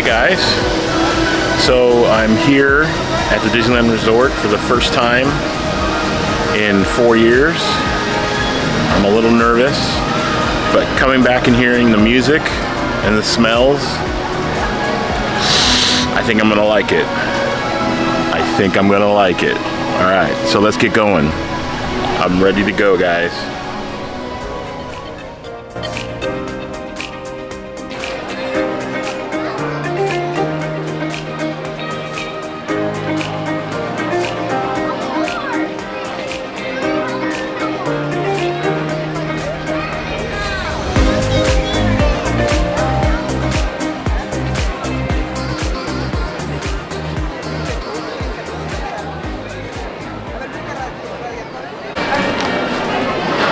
Hey guys, so I'm here at the Disneyland Resort for the first time in 4 years. I'm a little nervous, but coming back and hearing the music and the smells, I think I'm gonna like it. All right, so let's get going. I'm ready to go, guys.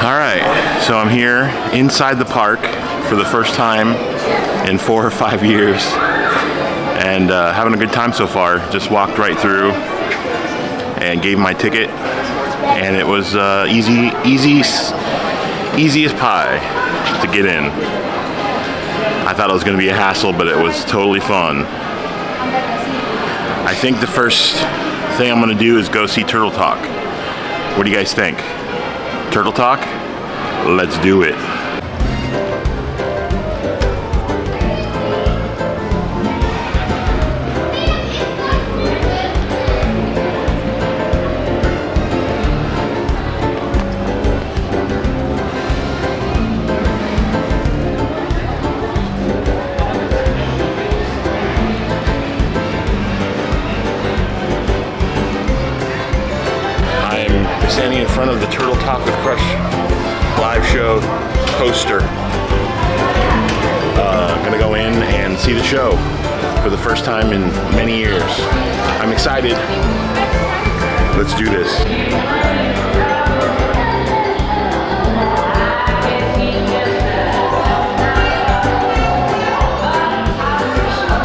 Alright, so I'm here inside the park for the first time in 4 or 5 years and having a good time so far. Just walked right through and gave my ticket, and it was easy as pie to get in. I thought it was going to be a hassle, but it was totally fun. I think the first thing I'm going to do is go see Turtle Talk. What do you guys think? Turtle Talk? Let's do it. I'm standing in front of the Turtle Talk with Crush live show poster. Gonna go in and see the show for the first time in many years. I'm excited. Let's do this.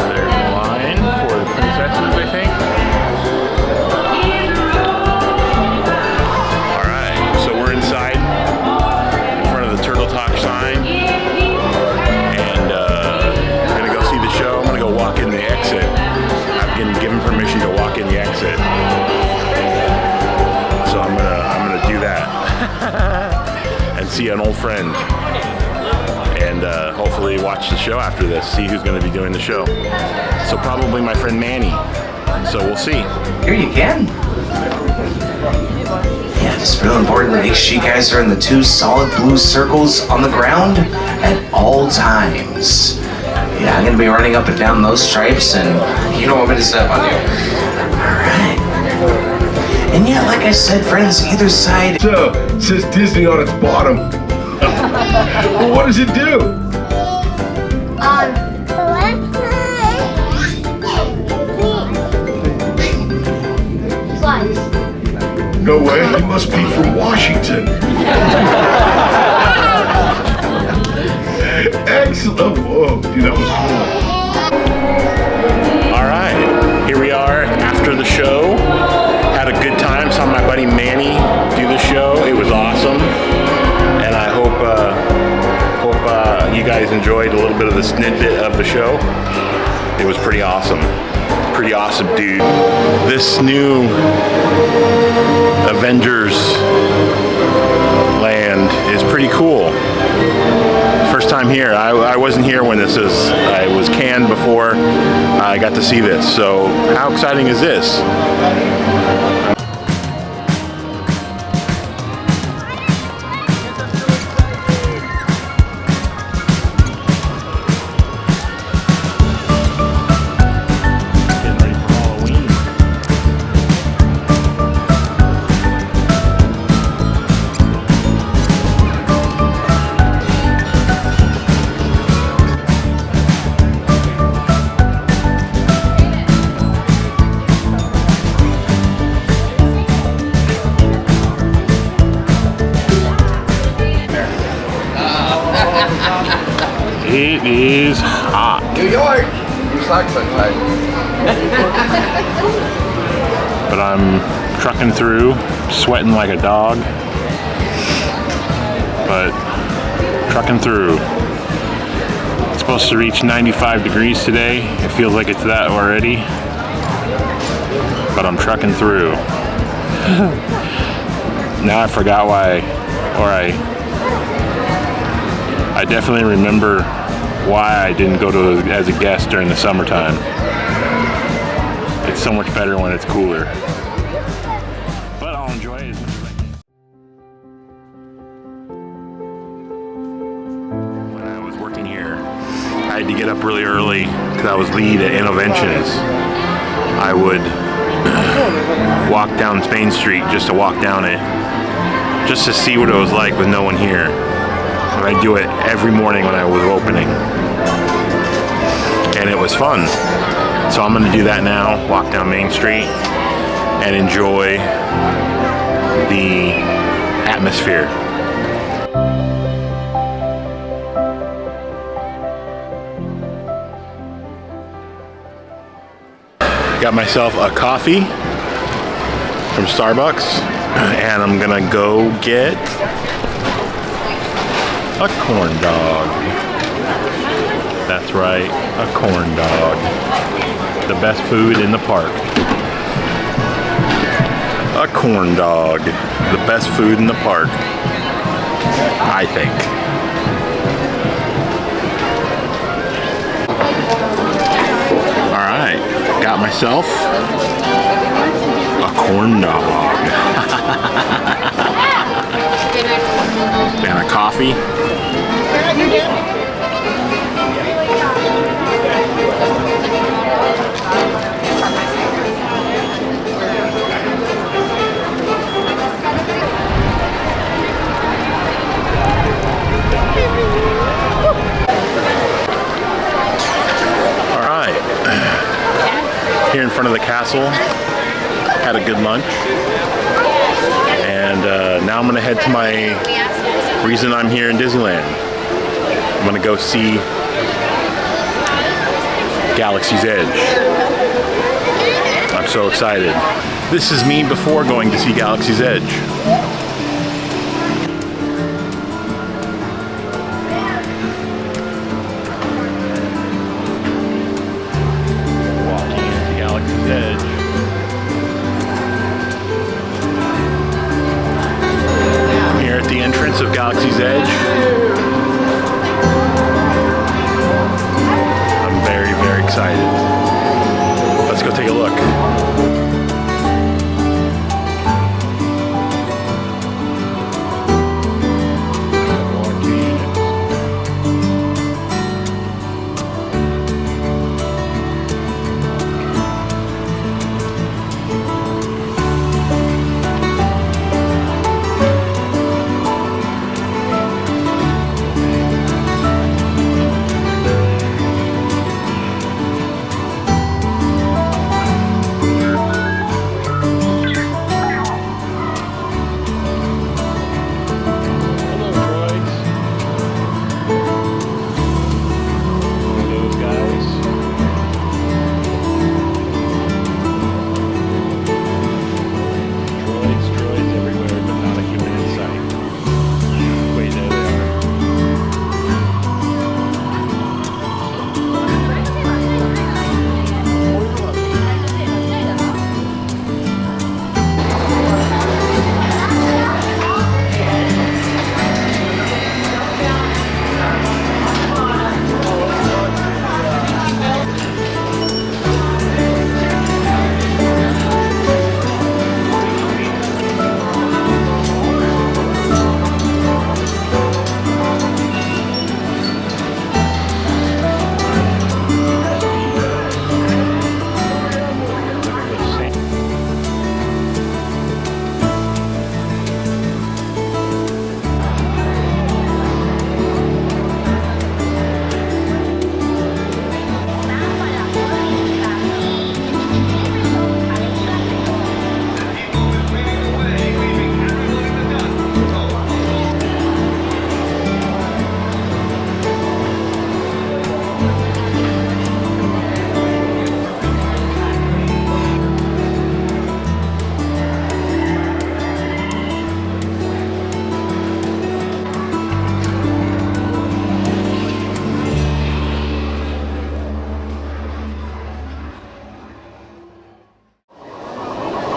There's a line for the princesses, I think. Permission to walk in the exit, so I'm gonna do that and see an old friend, and hopefully watch the show after this. See who's going to be doing the show. So probably my friend Manny. So we'll see. Here you can. Yeah, it's real important to make sure you guys are in the 2 solid blue circles on the ground at all times. Yeah, I'm gonna be running up and down those stripes, and you don't want me to step on you. Alright. And yeah, like I said, friends, either side. So, it says Disney on its bottom. Well, what does it do? Slides. No way, it must be from Washington. Excellent. Whoa, dude, that was cool. Alright, here we are after the show. Had a good time. Saw my buddy Manny do the show. It was awesome. And I hope you guys enjoyed a little bit of the snippet of the show. It was pretty awesome. Pretty awesome, dude. This new Avengers land is pretty cool. First time here. I wasn't here when this was. I was canned before I got to see this. So how exciting is this? Getting ready for Halloween. It is hot. New York! You suck sometimes. But I'm trucking through, sweating like a dog. But trucking through. It's supposed to reach 95 degrees today. It feels like it's that already. But I'm trucking through. Now I forgot why, or I definitely remember why I didn't go to as a guest during the summertime. It's so much better when it's cooler. But I'll enjoy it as much as I can. When I was working here, I had to get up really early because I was lead at Innovations. I would walk down Main Street just to walk down it, just to see what it was like with no one here. And I do it every morning when I was opening. And it was fun. So I'm gonna do that now, walk down Main Street and enjoy the atmosphere. Got myself a coffee from Starbucks, and I'm gonna go get a corn dog. That's right, a corn dog. The best food in the park. A corn dog. The best food in the park, I think. All right, got myself a corn dog. And a coffee. Here in front of the castle, had a good lunch, and now I'm gonna head to my reason I'm here in Disneyland. I'm gonna go see Galaxy's Edge. I'm so excited. This is me before going to see Galaxy's Edge. Of Galaxy's Edge. I'm very, very excited. Let's go take a look.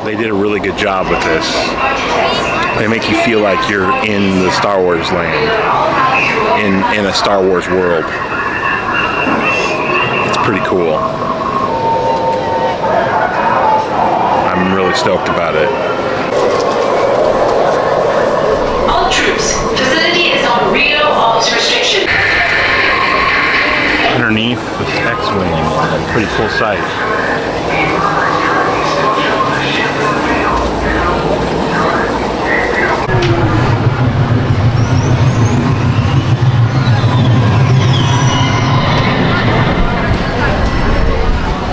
They did a really good job with this. They make you feel like you're in the Star Wars land, in a Star Wars world. It's pretty cool. I'm really stoked about it. All troops, facility is on Rio Alps restriction. Underneath the X-Wing, pretty cool sight.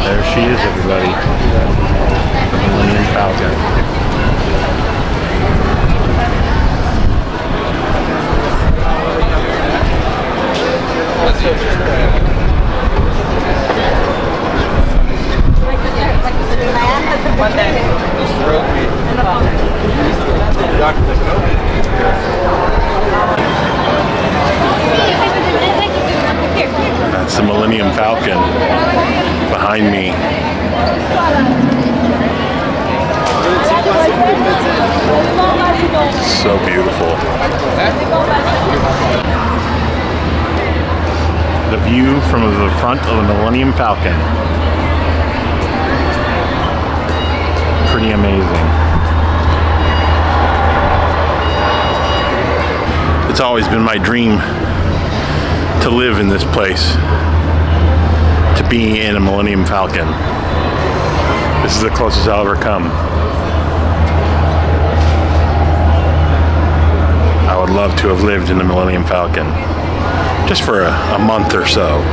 There she is, everybody. The Millennium Falcon. That's the Millennium Falcon behind me. So beautiful. The view from the front of the Millennium Falcon. Pretty amazing. It's always been my dream to live in this place, to be in a Millennium Falcon. This is the closest I'll ever come. I would love to have lived in the Millennium Falcon, just for a month or so.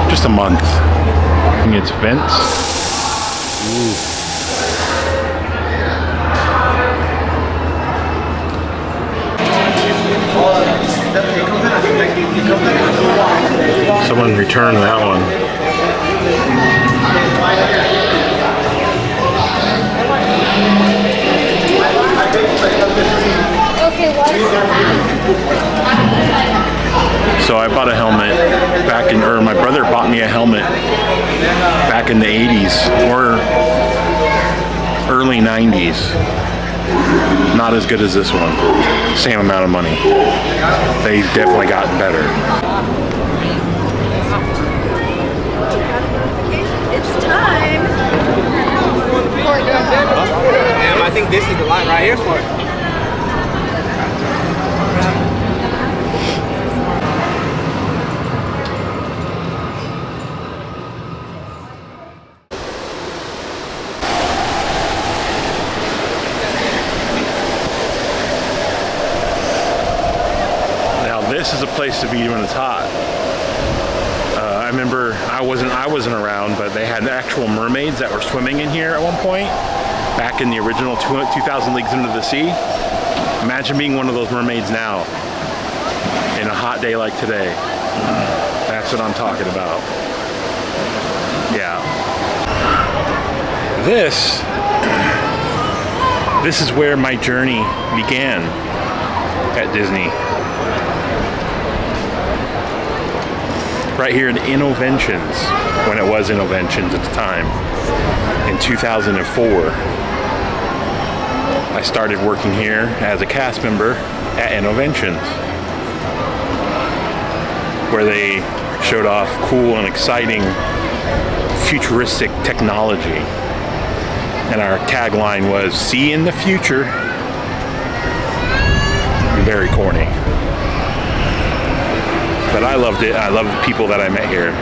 Just a month. Its vents. Ooh. Someone returned that one. So I bought a helmet back in, or my brother bought me a helmet back in the 80s or early 90s. Not as good as this one. Same amount of money. They've definitely gotten better. It's time. I think this is the line right here for it. This is a place to be when it's hot. I remember I wasn't around, but they had actual mermaids that were swimming in here at one point, back in the original 2000 Leagues Under the Sea. Imagine being one of those mermaids now, in a hot day like today. That's what I'm talking about. Yeah. This is where my journey began at Disney. Right here in Innoventions, when it was Innoventions at the time, in 2004. I started working here as a cast member at Innoventions, where they showed off cool and exciting futuristic technology. And our tagline was, "See in the future." Very corny. But I loved it. I loved the people that I met here.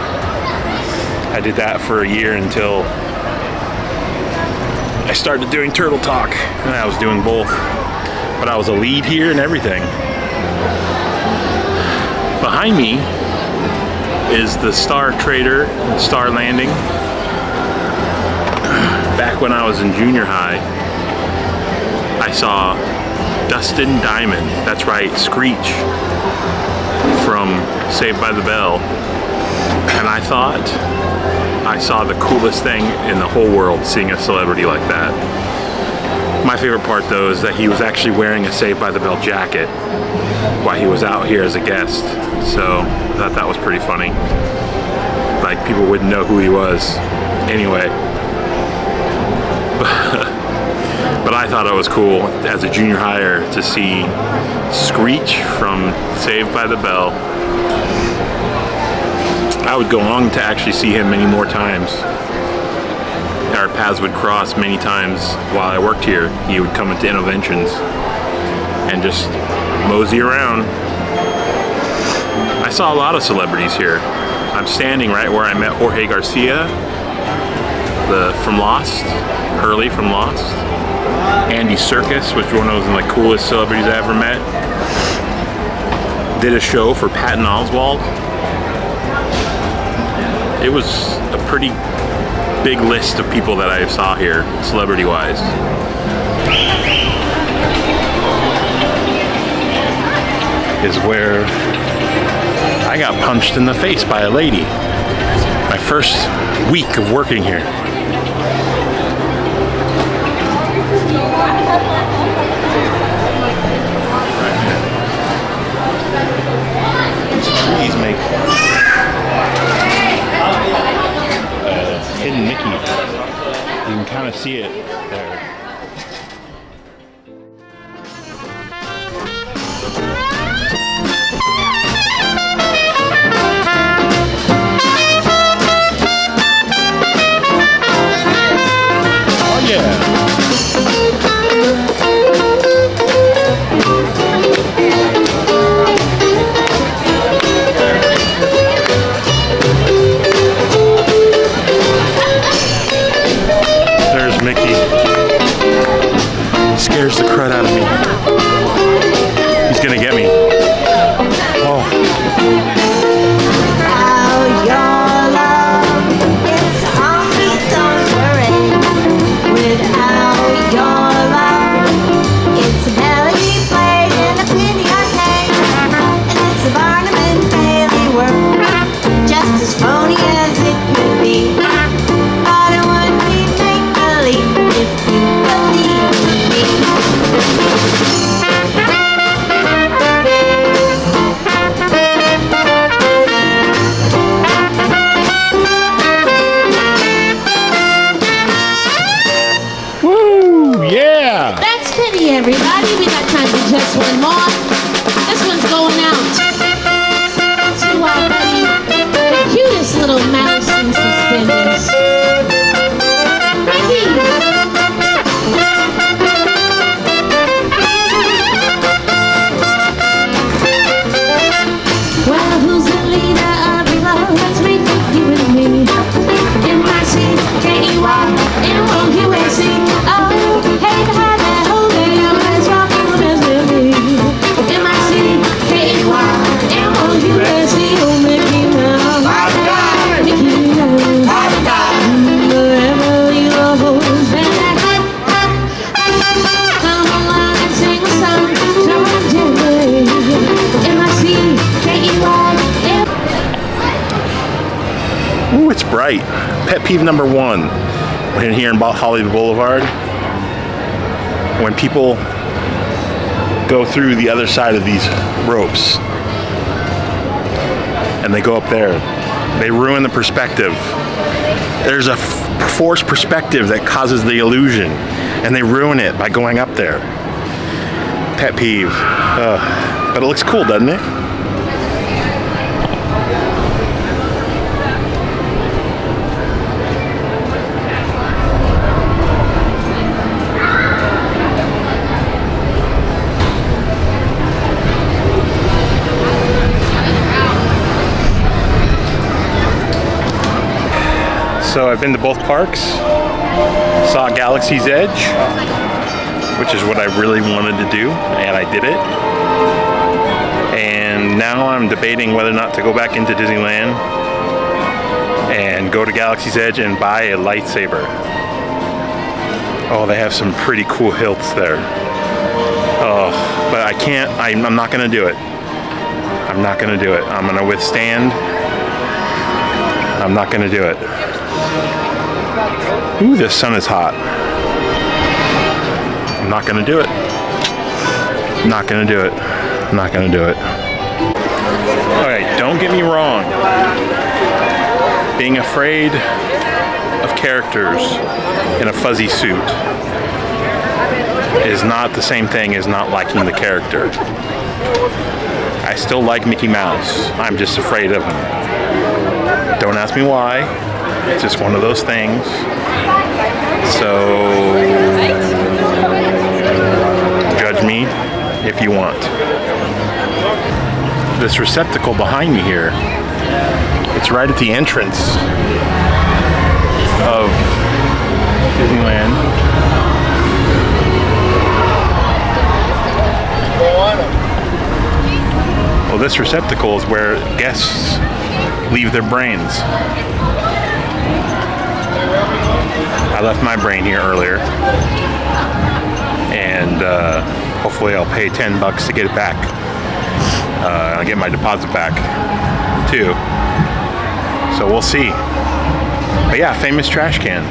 I did that for a year until I started doing Turtle Talk, and I was doing both. But I was a lead here and everything. Behind me is the Star Trader, Star Landing. Back when I was in junior high, I saw Dustin Diamond, that's right, Screech, from Saved by the Bell, and I thought I saw the coolest thing in the whole world, seeing a celebrity like that. My favorite part though is that he was actually wearing a Saved by the Bell jacket while he was out here as a guest, so I thought that was pretty funny. Like, people wouldn't know who he was anyway. But I thought it was cool as a junior hire to see Screech from Saved by the Bell. I would go on to actually see him many more times. Our paths would cross many times while I worked here. He would come into interventions and just mosey around. I saw a lot of celebrities here. I'm standing right where I met Jorge Garcia, from Lost, Hurley from Lost. Andy Serkis, which was one of the coolest celebrities I ever met. Did a show for Patton Oswalt. It was a pretty big list of people that I saw here, celebrity-wise. Is where I got punched in the face by a lady. My first week of working here. Trees make hidden Mickey. You can kind of see it there. Oh yeah. Mickey scares the crud out of me. He's gonna get me. Oh. Your love, it's only temporary. Without your love, it's a melody played in a penny arcade, and it's a Barnum and Bailey work, just as phony as it could be. Everybody, we got time for just one more. This one's going out to our buddy, the cutest little mouse in suspenders. Mickey! Well, who's the leader of your love? Let's rethink you and me. M-I-C-K-E-Y, M-O-U-S-E. Oh, hey, behind that whole day, I'm always rocking the best with me. M-I-C-K-E-Y, M-O-U-S-E. Oh, Mickey Mouse, Mickey Mouse, wherever you go, bend that head, come along and sing a song, John Jerry. M-I-C-K-E-Y. Ooh, it's bright. Pet peeve number one. When here in Hollywood Boulevard, when people go through the other side of these ropes and they go up there, they ruin the perspective. There's a forced perspective that causes the illusion, and they ruin it by going up there. Pet peeve. But it looks cool, doesn't it? So I've been to both parks, saw Galaxy's Edge, which is what I really wanted to do, and I did it. And now I'm debating whether or not to go back into Disneyland and go to Galaxy's Edge and buy a lightsaber. Oh, they have some pretty cool hilts there. Oh, but I can't, I'm not gonna do it. I'm not gonna do it. I'm gonna withstand. I'm not gonna do it. Ooh, this sun is hot. I'm not gonna do it. Not gonna do it. Not gonna do it. Alright, don't get me wrong. Being afraid of characters in a fuzzy suit is not the same thing as not liking the character. I still like Mickey Mouse. I'm just afraid of him. Don't ask me why. It's just one of those things. So, judge me if you want. This receptacle behind me here, it's right at the entrance of Disneyland. Well, this receptacle is where guests leave their brains. I left my brain here earlier, and hopefully I'll pay $10 to get it back. I'll get my deposit back too. So we'll see. But yeah, famous trash can.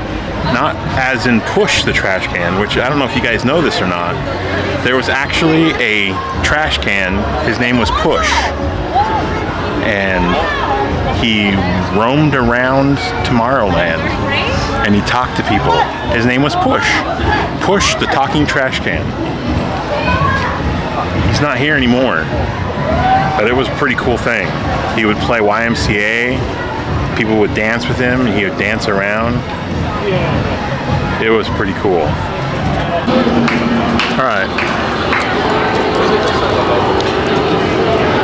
Not as in Push the trash can, which I don't know if you guys know this or not. There was actually a trash can. His name was Push. And he roamed around Tomorrowland and he talked to people. His name was Push. Push the talking trash can. He's not here anymore. But it was a pretty cool thing. He would play YMCA. People would dance with him and he would dance around. It was pretty cool. Alright.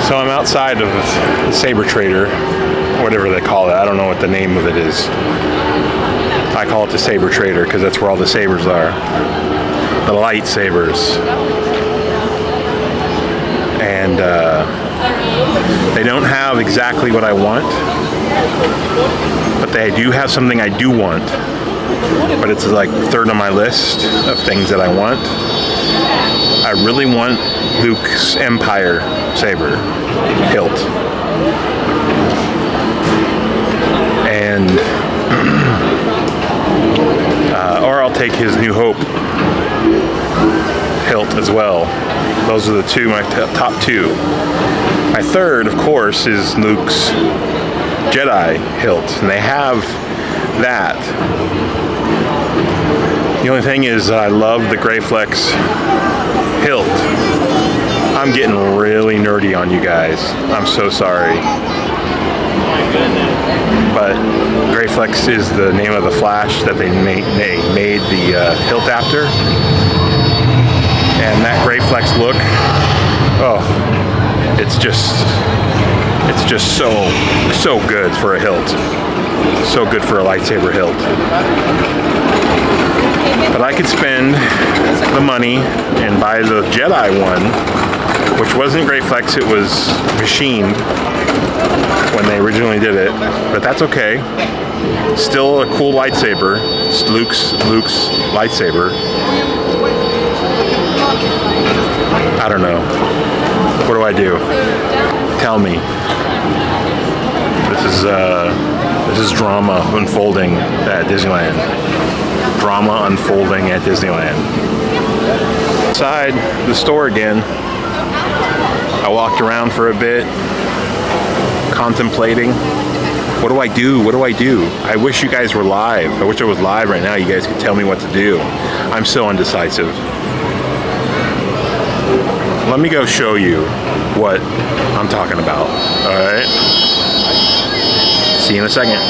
So I'm outside of the Saber Trader, whatever they call it. I don't know what the name of it is. I call it the Saber Trader because that's where all the sabers are. The lightsabers. And they don't have exactly what I want, but they do have something I do want. But it's like third on my list of things that I want. I really want Luke's Empire saber hilt. And or I'll take his New Hope hilt as well. Those are the two, my top two. My third, of course, is Luke's Jedi hilt, and they have that. The only thing is I love the Greyflex hilt. I'm getting really nerdy on you guys. I'm so sorry. But Greyflex is the name of the Flash that they made the hilt after. And that Greyflex look, oh, it's just so good for a hilt. So good for a lightsaber hilt. But I could spend the money and buy the Jedi one, which wasn't Greyflex, it was machined when they originally did it. But that's okay. Still a cool lightsaber. It's Luke's lightsaber. I don't know. What do I do? Tell me. This is drama unfolding at Disneyland. Drama unfolding at Disneyland. Inside the store again. I walked around for a bit, contemplating. What do I do? What do I do? I wish you guys were live. I wish I was live right now. You guys could tell me what to do. I'm so indecisive. Let me go show you what I'm talking about. All right. See you in a second.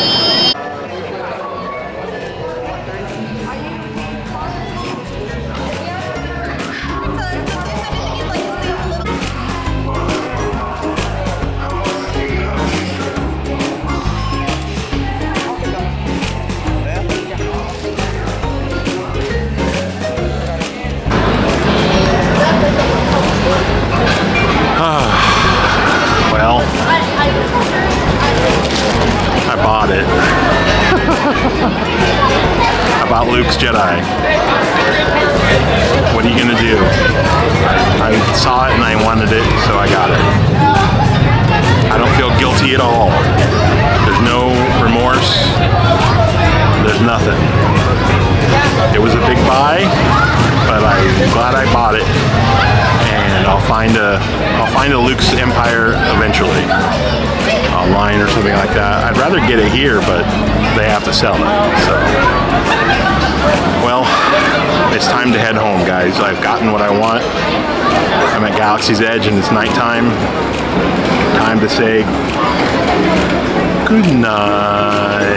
Well, I bought it. I bought Luke's Jedi. What are you gonna do? I saw it and I wanted it, so I got it. I don't feel guilty at all. There's no remorse. There's nothing. It was a big buy, but I'm glad I bought it. And I'll find a Luke's Empire eventually, online or something like that. I'd rather get it here, but they have to sell it. So, well, It's time to head home, guys. I've gotten what I want. I'm at Galaxy's Edge and it's nighttime. Time to say good night.